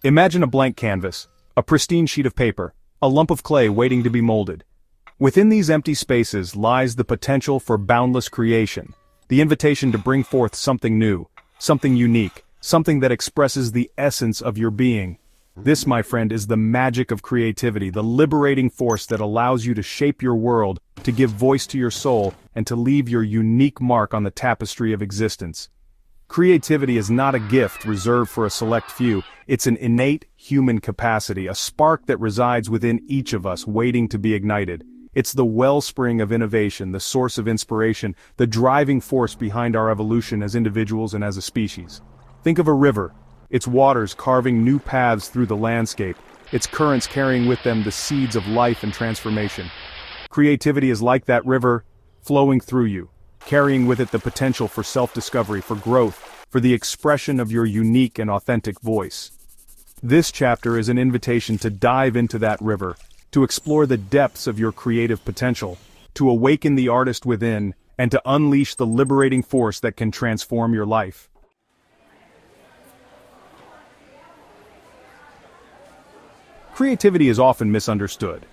Imagine a blank canvas, a pristine sheet of paper, a lump of clay waiting to be molded. Within these empty spaces lies the potential for boundless creation, the invitation to bring forth something new, something unique, something that expresses the essence of your being. This, my friend, is the magic of creativity, the liberating force that allows you to shape your world, to give voice to your soul, and to leave your unique mark on the tapestry of existence. Creativity is not a gift reserved for a select few, it's an innate human capacity, a spark that resides within each of us waiting to be ignited. It's the wellspring of innovation, the source of inspiration, the driving force behind our evolution as individuals and as a species. Think of a river, its waters carving new paths through the landscape, its currents carrying with them the seeds of life and transformation. Creativity is like that river, flowing through you, carrying with it the potential for self-discovery, for growth, for the expression of your unique and authentic voice. This chapter is an invitation to dive into that river, to explore the depths of your creative potential, to awaken the artist within, and to unleash the liberating force that can transform your life. Creativity is often misunderstood.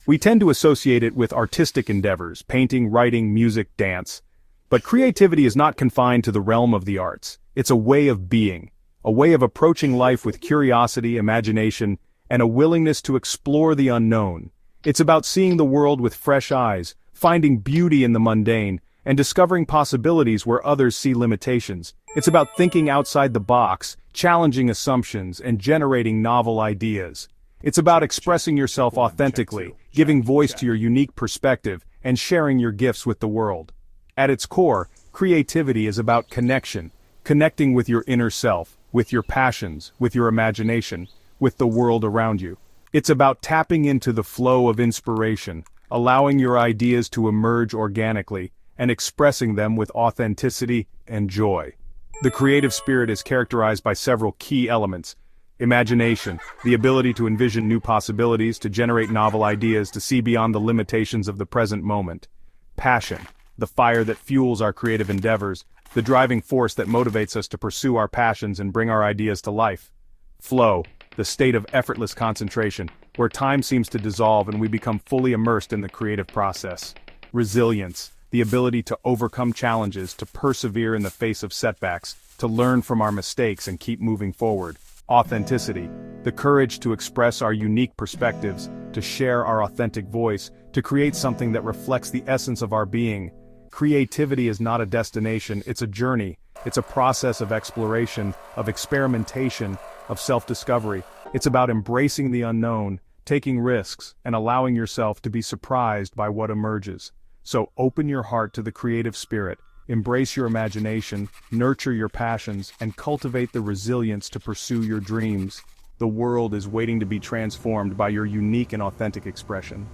We tend to associate it with artistic endeavors, painting, writing, music, dance. But creativity is not confined to the realm of the arts. It's a way of being, a way of approaching life with curiosity, imagination, and a willingness to explore the unknown. It's about seeing the world with fresh eyes, finding beauty in the mundane, and discovering possibilities where others see limitations. It's about thinking outside the box, challenging assumptions, and generating novel ideas. It's about expressing yourself authentically, giving voice to your unique perspective, and sharing your gifts with the world. At its core, creativity is about connection, connecting with your inner self, with your passions, with your imagination, with the world around you. It's about tapping into the flow of inspiration, allowing your ideas to emerge organically, and expressing them with authenticity and joy. The creative spirit is characterized by several key elements. Imagination, the ability to envision new possibilities, to generate novel ideas, to see beyond the limitations of the present moment. Passion, the fire that fuels our creative endeavors, the driving force that motivates us to pursue our passions and bring our ideas to life. Flow, the state of effortless concentration, where time seems to dissolve and we become fully immersed in the creative process. Resilience, the ability to overcome challenges, to persevere in the face of setbacks, to learn from our mistakes and keep moving forward. Authenticity, the courage to express our unique perspectives, to share our authentic voice, to create something that reflects the essence of our being. Creativity is not a destination, it's a journey. It's a process of exploration, of experimentation, of self-discovery. It's about embracing the unknown, taking risks, and allowing yourself to be surprised by what emerges. So open your heart to the creative spirit. Embrace your imagination, nurture your passions, and cultivate the resilience to pursue your dreams. The world is waiting to be transformed by your unique and authentic expression.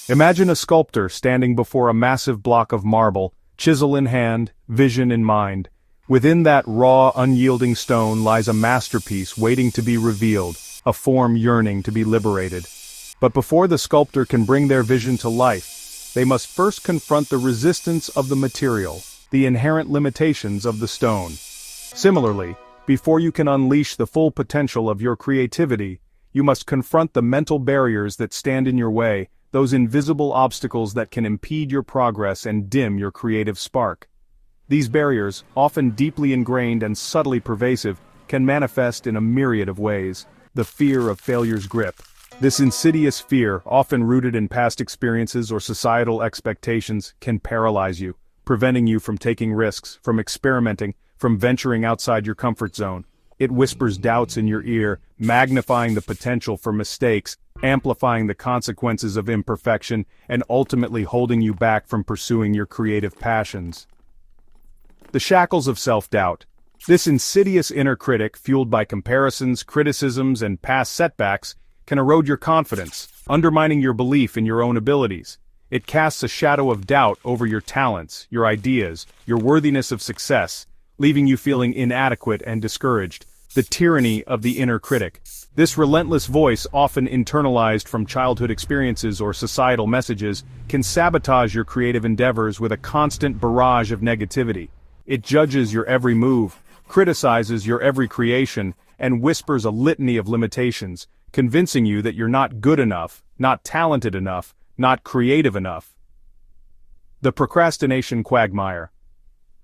Imagine a sculptor standing before a massive block of marble, chisel in hand, vision in mind. Within that raw, unyielding stone lies a masterpiece waiting to be revealed, a form yearning to be liberated. But before the sculptor can bring their vision to life, they must first confront the resistance of the material, the inherent limitations of the stone. Similarly, before you can unleash the full potential of your creativity, you must confront the mental barriers that stand in your way, those invisible obstacles that can impede your progress and dim your creative spark. These barriers, often deeply ingrained and subtly pervasive, can manifest in a myriad of ways. The fear of failure's grip. This insidious fear, often rooted in past experiences or societal expectations, can paralyze you, preventing you from taking risks, from experimenting, from venturing outside your comfort zone. It whispers doubts in your ear, magnifying the potential for mistakes, amplifying the consequences of imperfection, and ultimately holding you back from pursuing your creative passions. The shackles of self-doubt. This insidious inner critic, fueled by comparisons, criticisms, and past setbacks, can erode your confidence, undermining your belief in your own abilities. It casts a shadow of doubt over your talents, your ideas, your worthiness of success, leaving you feeling inadequate and discouraged. The tyranny of the inner critic. This relentless voice, often internalized from childhood experiences or societal messages, can sabotage your creative endeavors with a constant barrage of negativity. It judges your every move, criticizes your every creation, and whispers a litany of limitations, convincing you that you're not good enough, not talented enough, not creative enough. The procrastination quagmire.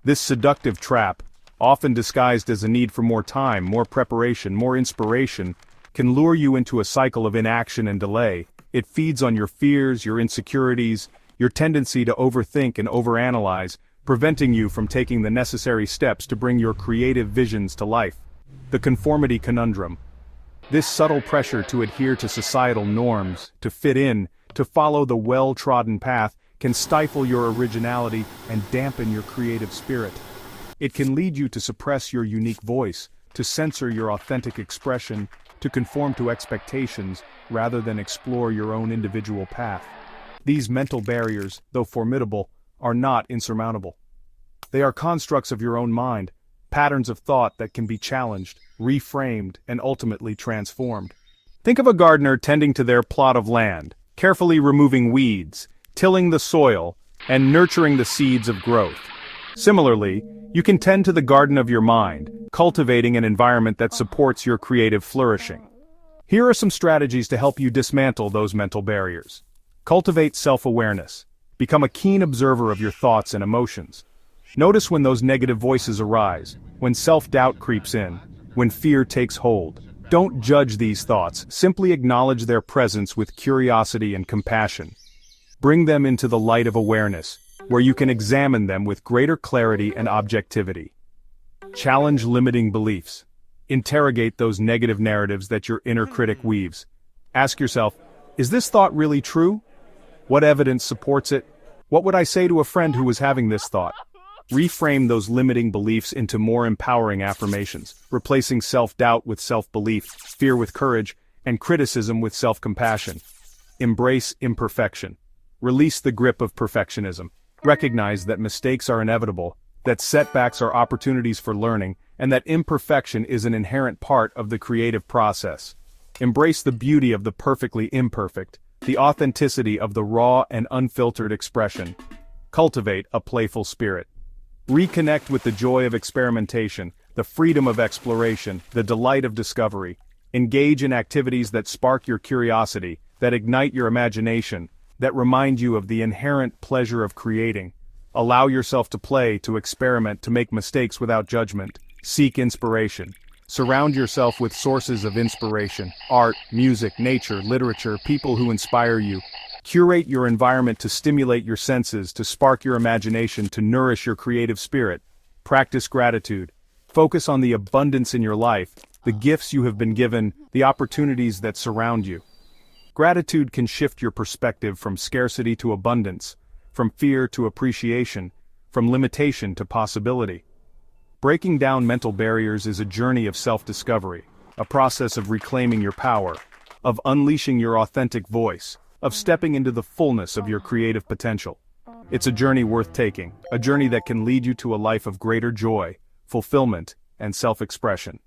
This seductive trap, often disguised as a need for more time, more preparation, more inspiration, can lure you into a cycle of inaction and delay. It feeds on your fears, your insecurities, your tendency to overthink and overanalyze, preventing you from taking the necessary steps to bring your creative visions to life. The conformity conundrum. This subtle pressure to adhere to societal norms, to fit in, to follow the well-trodden path, can stifle your originality and dampen your creative spirit. It can lead you to suppress your unique voice, to censor your authentic expression, to conform to expectations, rather than explore your own individual path. These mental barriers, though formidable, are not insurmountable. They are constructs of your own mind, patterns of thought that can be challenged, reframed, and ultimately transformed. Think of a gardener tending to their plot of land, carefully removing weeds, tilling the soil, and nurturing the seeds of growth. Similarly, you can tend to the garden of your mind, cultivating an environment that supports your creative flourishing. Here are some strategies to help you dismantle those mental barriers. Cultivate self-awareness. Become a keen observer of your thoughts and emotions. Notice when those negative voices arise, when self-doubt creeps in, when fear takes hold. Don't judge these thoughts, simply acknowledge their presence with curiosity and compassion. Bring them into the light of awareness, where you can examine them with greater clarity and objectivity. Challenge limiting beliefs. Interrogate those negative narratives that your inner critic weaves. Ask yourself, is this thought really true? What evidence supports it? What would I say to a friend who was having this thought? Reframe those limiting beliefs into more empowering affirmations, replacing self-doubt with self-belief, fear with courage, and criticism with self-compassion. Embrace imperfection. Release the grip of perfectionism. Recognize that mistakes are inevitable, that setbacks are opportunities for learning, and that imperfection is an inherent part of the creative process. Embrace the beauty of the perfectly imperfect, the authenticity of the raw and unfiltered expression. Cultivate a playful spirit. Reconnect with the joy of experimentation, the freedom of exploration, the delight of discovery. Engage in activities that spark your curiosity, that ignite your imagination, that remind you of the inherent pleasure of creating. Allow yourself to play, to experiment, to make mistakes without judgment. Seek inspiration. Surround yourself with sources of inspiration: art, music, nature, literature, people who inspire you. Curate your environment to stimulate your senses, to spark your imagination, to nourish your creative spirit. Practice gratitude. Focus on the abundance in your life, the gifts you have been given, the opportunities that surround you. Gratitude can shift your perspective from scarcity to abundance, from fear to appreciation, from limitation to possibility. Breaking down mental barriers is a journey of self-discovery, a process of reclaiming your power, of unleashing your authentic voice, of stepping into the fullness of your creative potential. It's a journey worth taking, a journey that can lead you to a life of greater joy, fulfillment, and self-expression.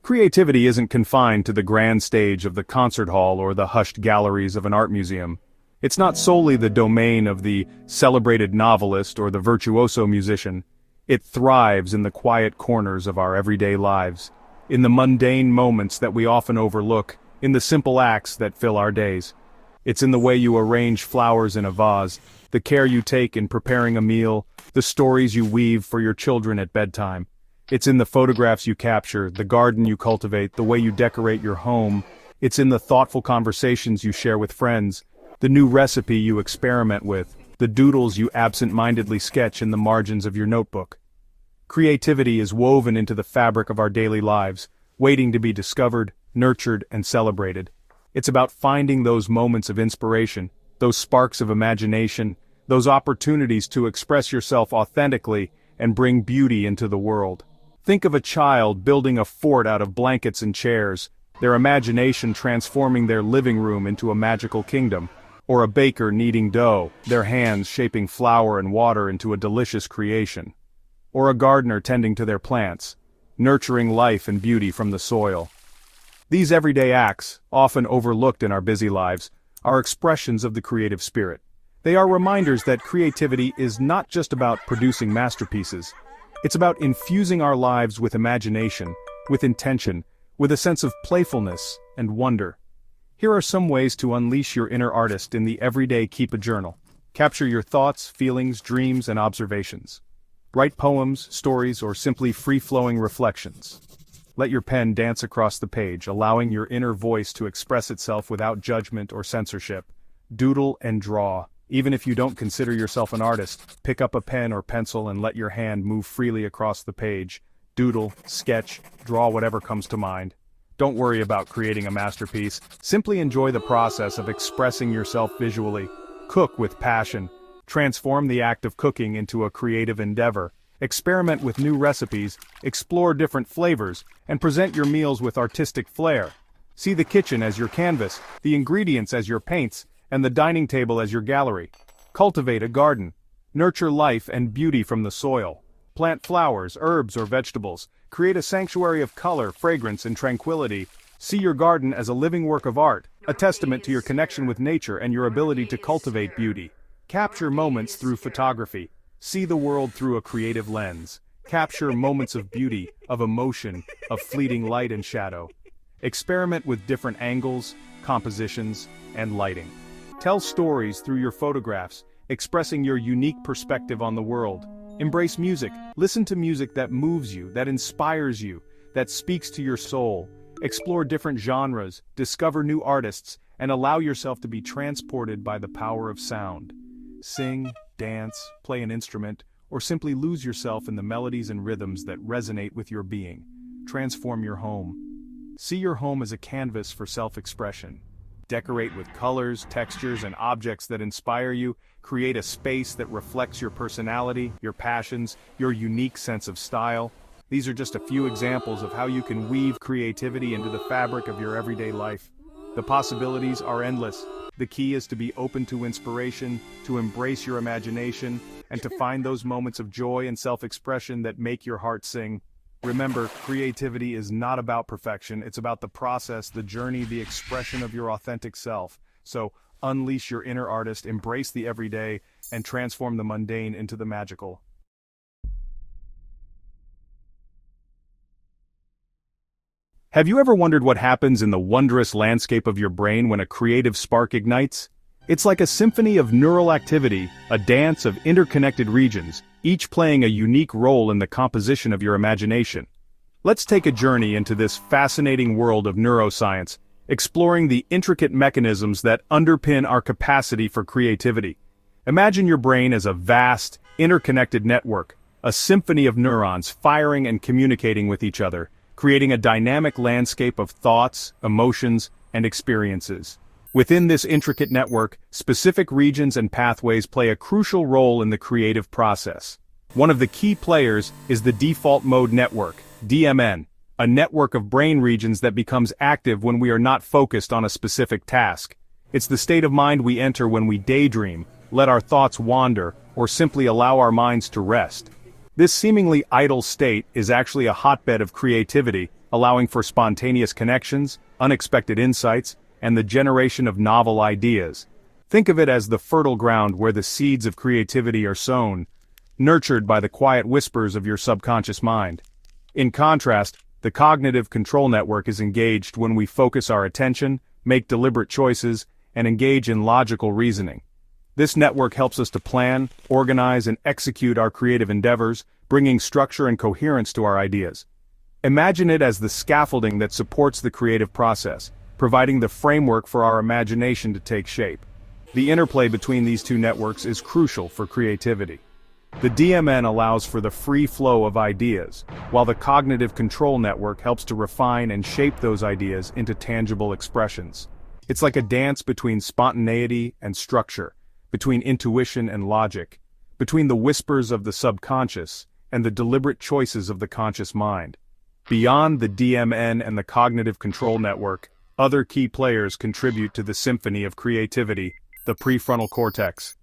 Creativity isn't confined to the grand stage of the concert hall or the hushed galleries of an art museum. It's not solely the domain of the celebrated novelist or the virtuoso musician. It thrives in the quiet corners of our everyday lives, in the mundane moments that we often overlook, in the simple acts that fill our days. It's in the way you arrange flowers in a vase, the care you take in preparing a meal, the stories you weave for your children at bedtime. It's in the photographs you capture, the garden you cultivate, the way you decorate your home. It's in the thoughtful conversations you share with friends, the new recipe you experiment with, the doodles you absent-mindedly sketch in the margins of your notebook. Creativity is woven into the fabric of our daily lives, waiting to be discovered, nurtured, and celebrated. It's about finding those moments of inspiration, those sparks of imagination, those opportunities to express yourself authentically and bring beauty into the world. Think of a child building a fort out of blankets and chairs, their imagination transforming their living room into a magical kingdom, or a baker kneading dough, their hands shaping flour and water into a delicious creation, or a gardener tending to their plants, nurturing life and beauty from the soil. These everyday acts, often overlooked in our busy lives, are expressions of the creative spirit. They are reminders that creativity is not just about producing masterpieces. It's about infusing our lives with imagination, with intention, with a sense of playfulness and wonder. Here are some ways to unleash your inner artist in the everyday. Keep a journal. Capture your thoughts, feelings, dreams, and observations. Write poems, stories, or simply free-flowing reflections. Let your pen dance across the page, allowing your inner voice to express itself without judgment or censorship. Doodle and draw. Even if you don't consider yourself an artist, pick up a pen or pencil and let your hand move freely across the page. Doodle, sketch, draw whatever comes to mind. Don't worry about creating a masterpiece, simply enjoy the process of expressing yourself visually. Cook with passion. Transform the act of cooking into a creative endeavor. Experiment with new recipes, explore different flavors, and present your meals with artistic flair. See the kitchen as your canvas, the ingredients as your paints, and the dining table as your gallery. Cultivate a garden. Nurture life and beauty from the soil. Plant flowers, herbs, or vegetables. Create a sanctuary of color, fragrance, and tranquility. See your garden as a living work of art, a testament to your connection with nature and your ability to cultivate beauty. Capture moments through photography. See the world through a creative lens. Capture moments of beauty, of emotion, of fleeting light and shadow. Experiment with different angles, compositions, and lighting. Tell stories through your photographs, expressing your unique perspective on the world. Embrace music. Listen to music that moves you, that inspires you, that speaks to your soul. Explore different genres, discover new artists, and allow yourself to be transported by the power of sound. Sing, dance, play an instrument, or simply lose yourself in the melodies and rhythms that resonate with your being. Transform your home. See your home as a canvas for self-expression. Decorate with colors, textures, and objects that inspire you. Create a space that reflects your personality, your passions, your unique sense of style. These are just a few examples of how you can weave creativity into the fabric of your everyday life. The possibilities are endless. The key is to be open to inspiration, to embrace your imagination, and to find those moments of joy and self-expression that make your heart sing. Remember, creativity is not about perfection, it's about the process, the journey, the expression of your authentic self. So, unleash your inner artist, embrace the everyday, and transform the mundane into the magical. Have you ever wondered what happens in the wondrous landscape of your brain when a creative spark ignites? It's like a symphony of neural activity, a dance of interconnected regions, each playing a unique role in the composition of your imagination. Let's take a journey into this fascinating world of neuroscience, exploring the intricate mechanisms that underpin our capacity for creativity. Imagine your brain as a vast, interconnected network, a symphony of neurons firing and communicating with each other, creating a dynamic landscape of thoughts, emotions, and experiences. Within this intricate network, specific regions and pathways play a crucial role in the creative process. One of the key players is the default mode network, DMN, a network of brain regions that becomes active when we are not focused on a specific task. It's the state of mind we enter when we daydream, let our thoughts wander, or simply allow our minds to rest. This seemingly idle state is actually a hotbed of creativity, allowing for spontaneous connections, unexpected insights, and the generation of novel ideas. Think of it as the fertile ground where the seeds of creativity are sown, nurtured by the quiet whispers of your subconscious mind. In contrast, the cognitive control network is engaged when we focus our attention, make deliberate choices, and engage in logical reasoning. This network helps us to plan, organize, and execute our creative endeavors, bringing structure and coherence to our ideas. Imagine it as the scaffolding that supports the creative process, providing the framework for our imagination to take shape. The interplay between these two networks is crucial for creativity. The DMN allows for the free flow of ideas, while the cognitive control network helps to refine and shape those ideas into tangible expressions. It's like a dance between spontaneity and structure, between intuition and logic, between the whispers of the subconscious and the deliberate choices of the conscious mind. Beyond the DMN and the cognitive control network, other key players contribute to the symphony of creativity, the prefrontal cortex.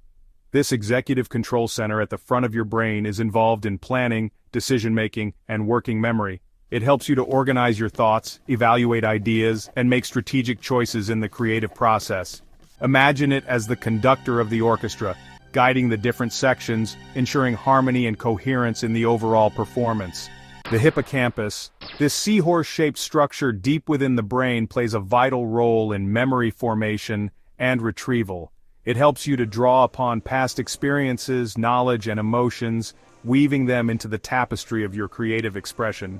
This executive control center at the front of your brain is involved in planning, decision-making, and working memory. It helps you to organize your thoughts, evaluate ideas, and make strategic choices in the creative process. Imagine it as the conductor of the orchestra, guiding the different sections, ensuring harmony and coherence in the overall performance. The hippocampus, this seahorse-shaped structure deep within the brain, plays a vital role in memory formation and retrieval. It helps you to draw upon past experiences, knowledge, and emotions, weaving them into the tapestry of your creative expression.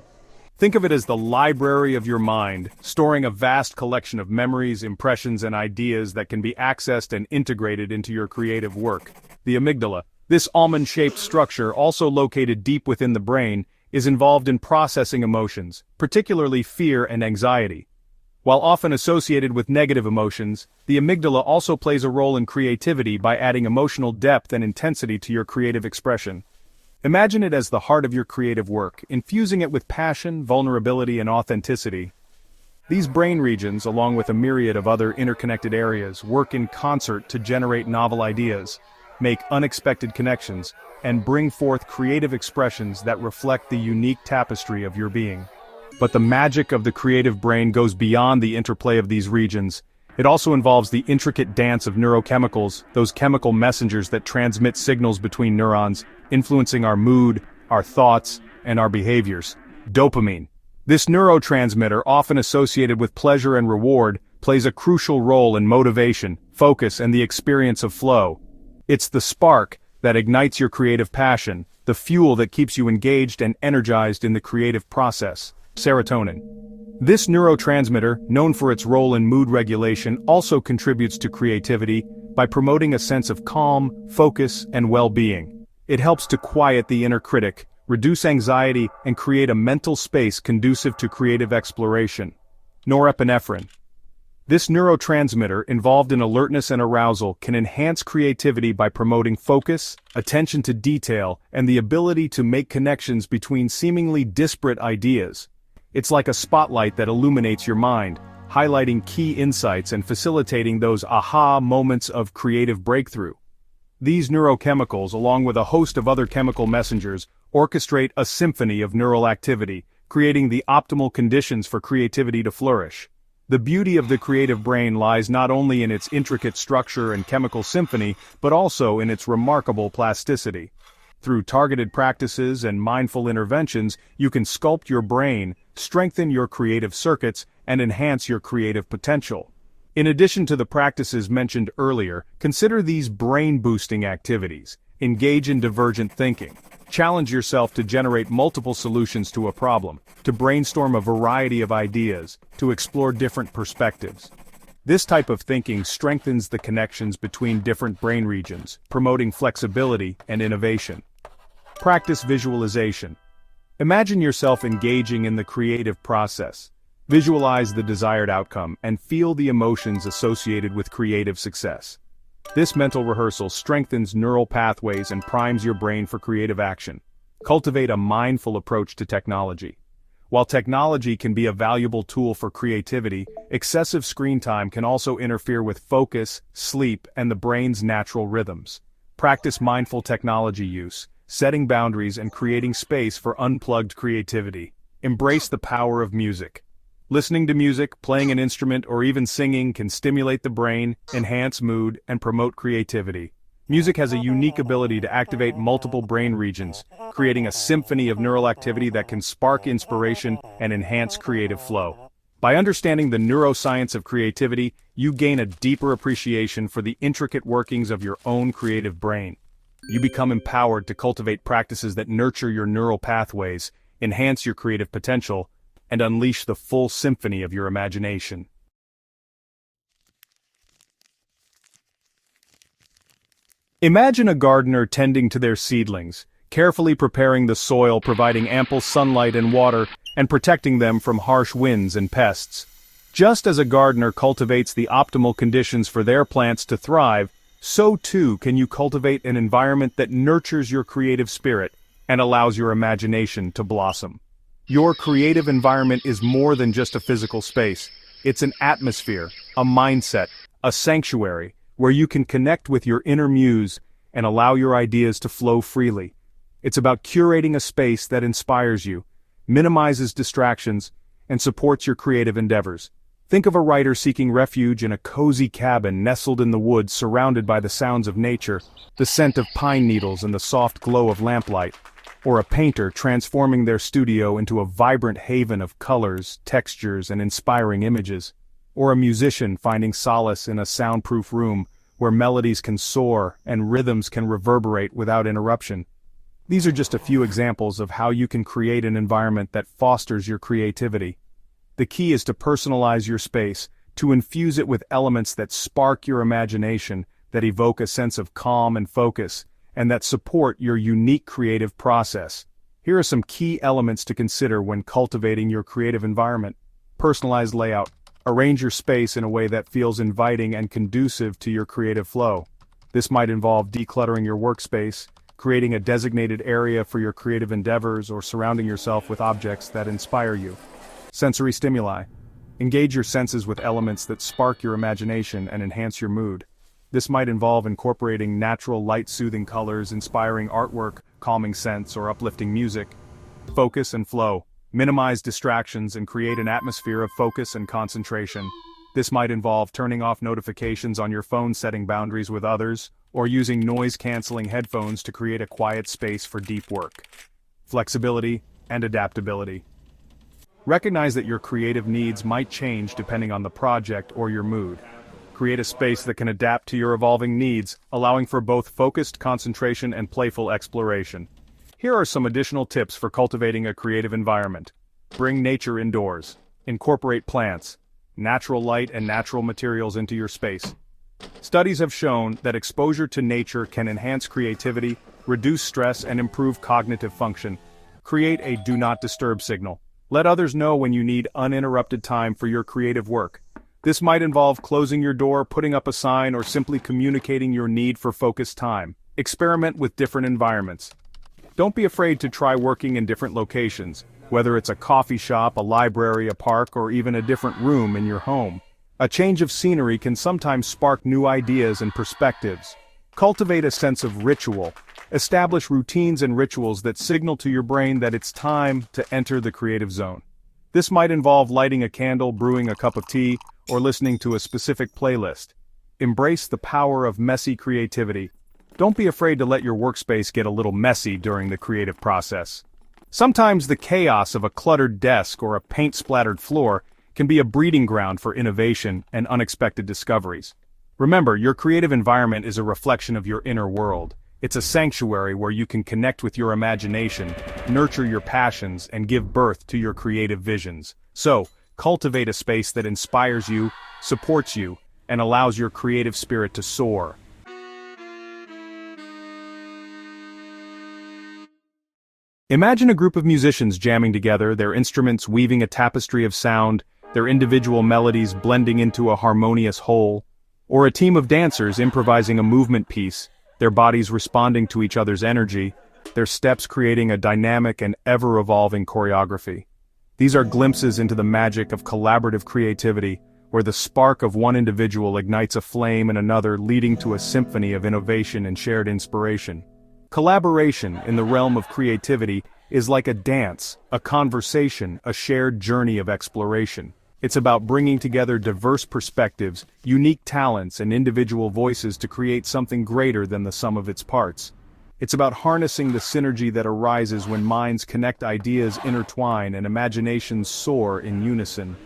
Think of it as the library of your mind, storing a vast collection of memories, impressions, and ideas that can be accessed and integrated into your creative work. The amygdala, this almond-shaped structure, also located deep within the brain, is involved in processing emotions, particularly fear and anxiety. While often associated with negative emotions, the amygdala also plays a role in creativity by adding emotional depth and intensity to your creative expression. Imagine it as the heart of your creative work, infusing it with passion, vulnerability, and authenticity. These brain regions, along with a myriad of other interconnected areas, work in concert to generate novel ideas, make unexpected connections, and bring forth creative expressions that reflect the unique tapestry of your being. But the magic of the creative brain goes beyond the interplay of these regions. It also involves the intricate dance of neurochemicals, those chemical messengers that transmit signals between neurons, influencing our mood, our thoughts, and our behaviors. Dopamine. This neurotransmitter, often associated with pleasure and reward, plays a crucial role in motivation, focus, and the experience of flow. It's the spark that ignites your creative passion, the fuel that keeps you engaged and energized in the creative process. Serotonin. This neurotransmitter, known for its role in mood regulation, also contributes to creativity by promoting a sense of calm, focus, and well-being. It helps to quiet the inner critic, reduce anxiety, and create a mental space conducive to creative exploration. Norepinephrine. This neurotransmitter, involved in alertness and arousal, can enhance creativity by promoting focus, attention to detail, and the ability to make connections between seemingly disparate ideas. It's like a spotlight that illuminates your mind, highlighting key insights and facilitating those aha moments of creative breakthrough. These neurochemicals, along with a host of other chemical messengers, orchestrate a symphony of neural activity, creating the optimal conditions for creativity to flourish. The beauty of the creative brain lies not only in its intricate structure and chemical symphony, but also in its remarkable plasticity. Through targeted practices and mindful interventions, you can sculpt your brain, strengthen your creative circuits, and enhance your creative potential. In addition to the practices mentioned earlier, consider these brain-boosting activities. Engage in divergent thinking. Challenge yourself to generate multiple solutions to a problem, to brainstorm a variety of ideas, to explore different perspectives. This type of thinking strengthens the connections between different brain regions, promoting flexibility and innovation. Practice visualization. Imagine yourself engaging in the creative process. Visualize the desired outcome and feel the emotions associated with creative success. This mental rehearsal strengthens neural pathways and primes your brain for creative action. Cultivate a mindful approach to technology. While technology can be a valuable tool for creativity, excessive screen time can also interfere with focus, sleep, and the brain's natural rhythms. Practice mindful technology use, setting boundaries and creating space for unplugged creativity. Embrace the power of music. Listening to music, playing an instrument, or even singing can stimulate the brain, enhance mood, and promote creativity. Music has a unique ability to activate multiple brain regions, creating a symphony of neural activity that can spark inspiration and enhance creative flow. By understanding the neuroscience of creativity, you gain a deeper appreciation for the intricate workings of your own creative brain. You become empowered to cultivate practices that nurture your neural pathways, enhance your creative potential, and unleash the full symphony of your imagination. Imagine a gardener tending to their seedlings, carefully preparing the soil, providing ample sunlight and water, and protecting them from harsh winds and pests. Just as a gardener cultivates the optimal conditions for their plants to thrive, so too can you cultivate an environment that nurtures your creative spirit and allows your imagination to blossom. Your creative environment is more than just a physical space. It's an atmosphere, a mindset, a sanctuary, where you can connect with your inner muse and allow your ideas to flow freely. It's about curating a space that inspires you, minimizes distractions, and supports your creative endeavors. Think of a writer seeking refuge in a cozy cabin nestled in the woods surrounded by the sounds of nature, the scent of pine needles and the soft glow of lamplight, or a painter transforming their studio into a vibrant haven of colors, textures, and inspiring images, or a musician finding solace in a soundproof room where melodies can soar and rhythms can reverberate without interruption. These are just a few examples of how you can create an environment that fosters your creativity. The key is to personalize your space, to infuse it with elements that spark your imagination, that evoke a sense of calm and focus, and that support your unique creative process. Here are some key elements to consider when cultivating your creative environment. Personalized layout. Arrange your space in a way that feels inviting and conducive to your creative flow. This might involve decluttering your workspace, creating a designated area for your creative endeavors, or surrounding yourself with objects that inspire you. Sensory stimuli. Engage your senses with elements that spark your imagination and enhance your mood. This might involve incorporating natural light-soothing colors, inspiring artwork, calming scents, or uplifting music. Focus and flow. Minimize distractions and create an atmosphere of focus and concentration. This might involve turning off notifications on your phone, setting boundaries with others, or using noise-canceling headphones to create a quiet space for deep work. Flexibility and adaptability. Recognize that your creative needs might change depending on the project or your mood. Create a space that can adapt to your evolving needs, allowing for both focused concentration and playful exploration. Here are some additional tips for cultivating a creative environment. Bring nature indoors. Incorporate plants, natural light, and natural materials into your space. Studies have shown that exposure to nature can enhance creativity, reduce stress, and improve cognitive function. Create a do not disturb signal. Let others know when you need uninterrupted time for your creative work. This might involve closing your door, putting up a sign, or simply communicating your need for focused time. Experiment with different environments. Don't be afraid to try working in different locations, whether it's a coffee shop, a library, a park, or even a different room in your home. A change of scenery can sometimes spark new ideas and perspectives. Cultivate a sense of ritual. Establish routines and rituals that signal to your brain that it's time to enter the creative zone. This might involve lighting a candle, brewing a cup of tea, or listening to a specific playlist. Embrace the power of messy creativity. Don't be afraid to let your workspace get a little messy during the creative process. Sometimes the chaos of a cluttered desk or a paint-splattered floor can be a breeding ground for innovation and unexpected discoveries. Remember, your creative environment is a reflection of your inner world. It's a sanctuary where you can connect with your imagination, nurture your passions, and give birth to your creative visions. So, cultivate a space that inspires you, supports you, and allows your creative spirit to soar. Imagine a group of musicians jamming together, their instruments weaving a tapestry of sound, their individual melodies blending into a harmonious whole, or a team of dancers improvising a movement piece, their bodies responding to each other's energy, their steps creating a dynamic and ever-evolving choreography. These are glimpses into the magic of collaborative creativity, where the spark of one individual ignites a flame in another, leading to a symphony of innovation and shared inspiration. Collaboration in the realm of creativity is like a dance, a conversation, a shared journey of exploration. It's about bringing together diverse perspectives, unique talents, and individual voices to create something greater than the sum of its parts. It's about harnessing the synergy that arises when minds connect, ideas intertwine, and imaginations soar in unison.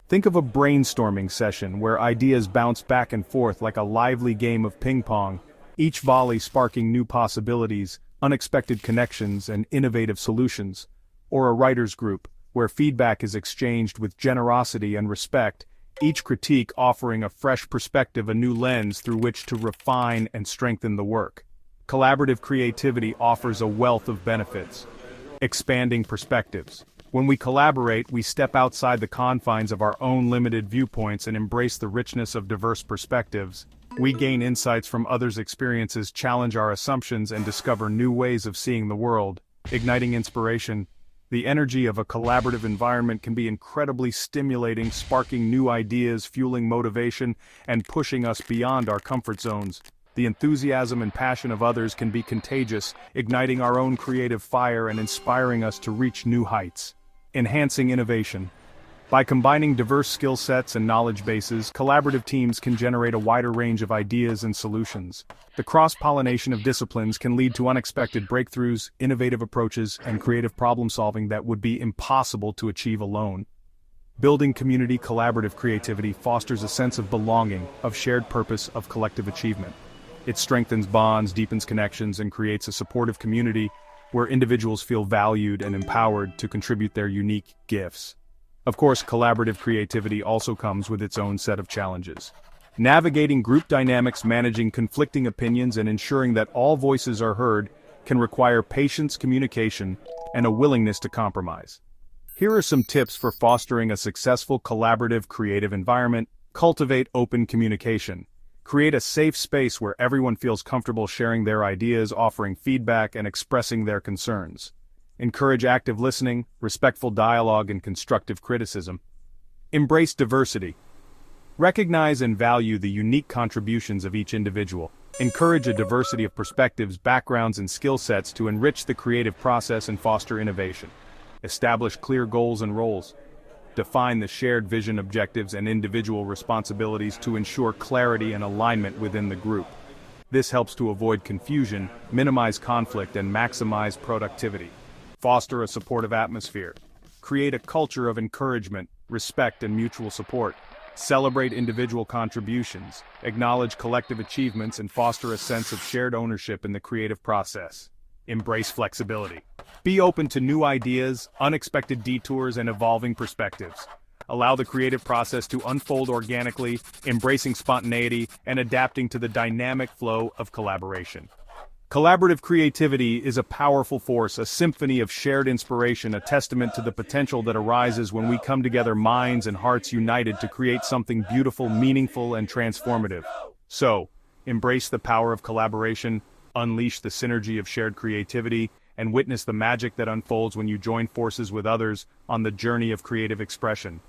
Think of a brainstorming session where ideas bounce back and forth like a lively game of ping pong, each volley sparking new possibilities, unexpected connections, and innovative solutions. Or a writer's group, where feedback is exchanged with generosity and respect, each critique offering a fresh perspective, a new lens through which to refine and strengthen the work. Collaborative creativity offers a wealth of benefits. Expanding perspectives. When we collaborate, we step outside the confines of our own limited viewpoints and embrace the richness of diverse perspectives. We gain insights from others' experiences, challenge our assumptions, and discover new ways of seeing the world, igniting inspiration. The energy of a collaborative environment can be incredibly stimulating, sparking new ideas, fueling motivation, and pushing us beyond our comfort zones. The enthusiasm and passion of others can be contagious, igniting our own creative fire and inspiring us to reach new heights. Enhancing innovation. By combining diverse skill sets and knowledge bases, collaborative teams can generate a wider range of ideas and solutions. The cross-pollination of disciplines can lead to unexpected breakthroughs, innovative approaches, and creative problem-solving that would be impossible to achieve alone. Building community collaborative creativity fosters a sense of belonging, of shared purpose, of collective achievement. It strengthens bonds, deepens connections, and creates a supportive community where individuals feel valued and empowered to contribute their unique gifts. Of course, collaborative creativity also comes with its own set of challenges. Navigating group dynamics, managing conflicting opinions, and ensuring that all voices are heard can require patience, communication, and a willingness to compromise. Here are some tips for fostering a successful collaborative creative environment. Cultivate open communication. Create a safe space where everyone feels comfortable sharing their ideas, offering feedback, and expressing their concerns. Encourage active listening, respectful dialogue, and constructive criticism. Embrace diversity. Recognize and value the unique contributions of each individual. Encourage a diversity of perspectives, backgrounds, and skill sets to enrich the creative process and foster innovation. Establish clear goals and roles. Define the shared vision, objectives, and individual responsibilities to ensure clarity and alignment within the group. This helps to avoid confusion, minimize conflict, and maximize productivity. Foster a supportive atmosphere. Create a culture of encouragement, respect, and mutual support. Celebrate individual contributions, acknowledge collective achievements, and foster a sense of shared ownership in the creative process. Embrace flexibility. Be open to new ideas, unexpected detours, and evolving perspectives. Allow the creative process to unfold organically, embracing spontaneity and adapting to the dynamic flow of collaboration. Collaborative creativity is a powerful force, a symphony of shared inspiration, a testament to the potential that arises when we come together, minds and hearts united to create something beautiful, meaningful, and transformative. So, embrace the power of collaboration, unleash the synergy of shared creativity, and witness the magic that unfolds when you join forces with others on the journey of creative expression.